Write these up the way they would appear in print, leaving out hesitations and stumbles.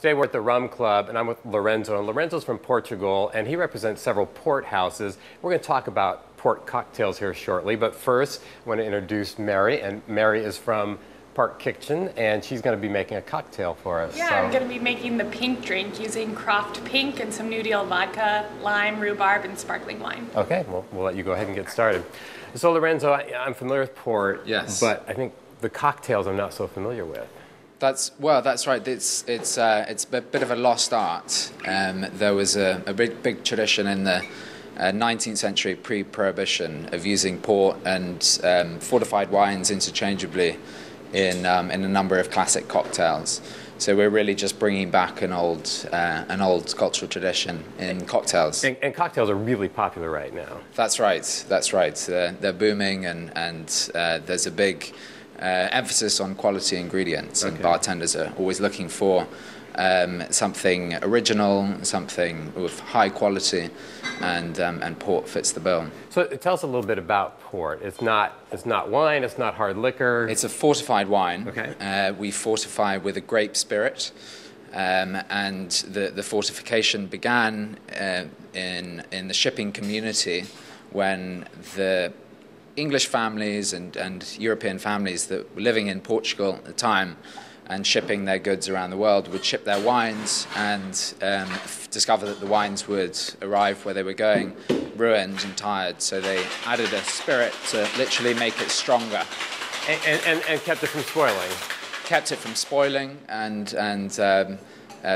Today we're at the Rum Club, and I'm with Lorenzo. And Lorenzo's from Portugal, and he represents several port houses. We're going to talk about port cocktails here shortly, but first I want to introduce Mary, and Mary is from Park Kitchen, and she's going to be making a cocktail for us. Yeah, I'm going to be making the pink drink using Croft Pink and some New Deal vodka, lime, rhubarb, and sparkling wine. Okay, well, we'll let you go ahead and get started. So Lorenzo, I'm familiar with port, yes, but I think the cocktails I'm not so familiar with. That's right. It's a bit of a lost art. There was a big tradition in the 19th century pre-prohibition of using port and fortified wines interchangeably in a number of classic cocktails. So we're really just bringing back an old cultural tradition in cocktails. And cocktails are really popular right now. That's right. They're booming, and there's a big emphasis on quality ingredients, and bartenders are always looking for something original, something with high quality, and port fits the bill. So tell us a little bit about port. It's not wine. It's not hard liquor. It's a fortified wine. Okay. We fortify with a grape spirit, and the fortification began in the shipping community when the English families and European families that were living in Portugal at the time and shipping their goods around the world would ship their wines and discover that the wines would arrive where they were going ruined and tired. So they added a spirit to literally make it stronger. And kept it from spoiling. Kept it from spoiling and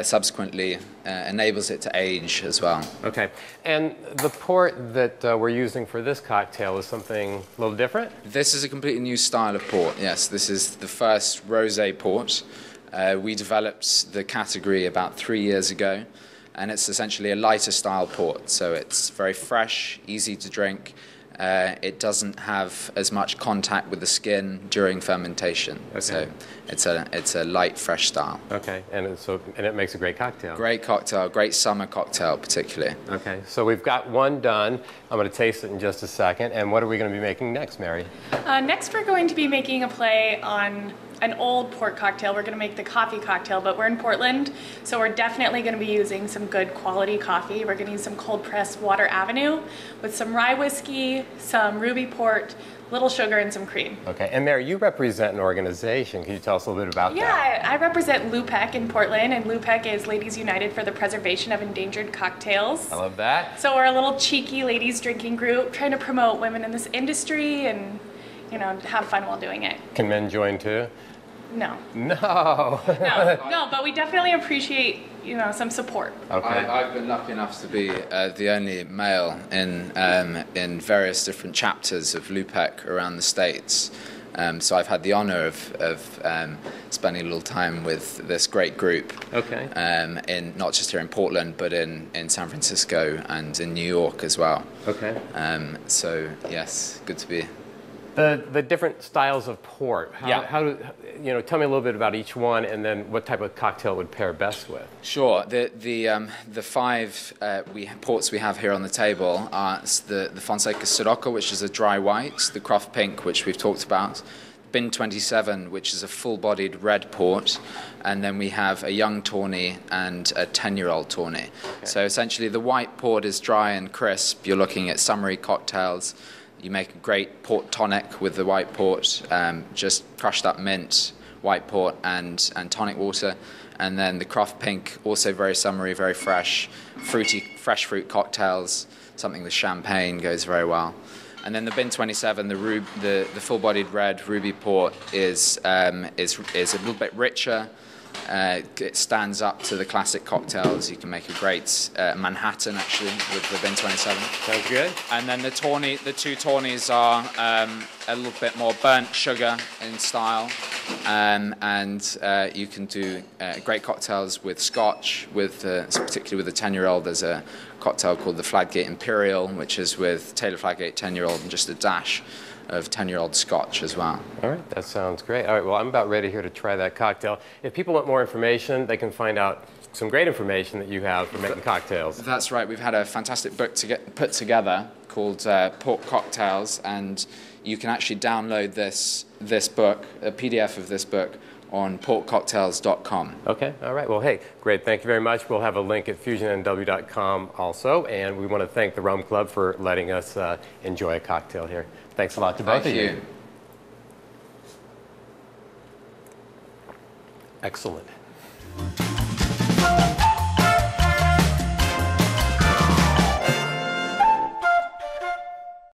subsequently enables it to age as well. Okay. And the port that we're using for this cocktail is something a little different? This is a completely new style of port, yes. This is the first rosé port. We developed the category about 3 years ago, and it's essentially a lighter style port. So it's very fresh, easy to drink. It doesn't have as much contact with the skin during fermentation. Okay. So it's a light, fresh style. Okay, and it makes a great cocktail. Great cocktail, great summer cocktail particularly. Okay, so we've got one done. I'm going to taste it in just a second. And what are we going to be making next, Mary? Next we're going to be making a play on an old port cocktail. We're going to make the coffee cocktail, but we're in Portland, so we're definitely going to be using some good quality coffee. We're going to use some cold pressed Water Avenue with some rye whiskey, some ruby port, little sugar, and some cream. Okay, and Mary, you represent an organization. Can you tell us a little bit about that? Yeah, I represent LUPEC in Portland, and LUPEC is Ladies United for the Preservation of Endangered Cocktails. I love that. So we're a little cheeky ladies drinking group trying to promote women in this industry and, have fun while doing it. Can men join too? No. No. No, but we definitely appreciate, some support. Okay. I've been lucky enough to be the only male in various different chapters of LUPEC around the States. So I've had the honor of spending a little time with this great group. Okay. In not just here in Portland, but in San Francisco and in New York as well. Okay. So yes, good to be. The different styles of port. How do tell me a little bit about each one, and then what type of cocktail it would pair best with. Sure. The five ports we have here on the table are the Fonseca Sirocco, which is a dry white, the Croft Pink, which we've talked about, Bin 27, which is a full-bodied red port, and then we have a young tawny and a 10-year-old tawny. Okay. So essentially, the white port is dry and crisp. You're looking at summery cocktails. You make a great port tonic with the white port, just crushed up mint, white port, and tonic water. And then the Croft Pink, also very summery, very fresh, fresh fruit cocktails. Something with champagne goes very well. And then the Bin 27, the full-bodied red ruby port is a little bit richer. It stands up to the classic cocktails. You can make a great Manhattan, actually, with the Bin 27. Sounds good. And then the two tawnies are a little bit more burnt sugar in style. And you can do great cocktails with Scotch, particularly with the 10-year-old. There's a cocktail called the Fladgate Imperial, which is with Taylor Fladgate 10-year-old and just a dash of 10-year-old Scotch as well. All right, that sounds great. All right, well, I'm about ready here to try that cocktail. If people want more information, they can find out some great information that you have for making cocktails. That's right. We've had a fantastic book put together called Port Cocktails, and you can actually download this book, a PDF of this book, on portcocktails.com. Okay, all right. Well, hey, great. Thank you very much. We'll have a link at fusionnw.com also, and we want to thank the Rum Club for letting us enjoy a cocktail here. Thanks a lot to both of you. Excellent.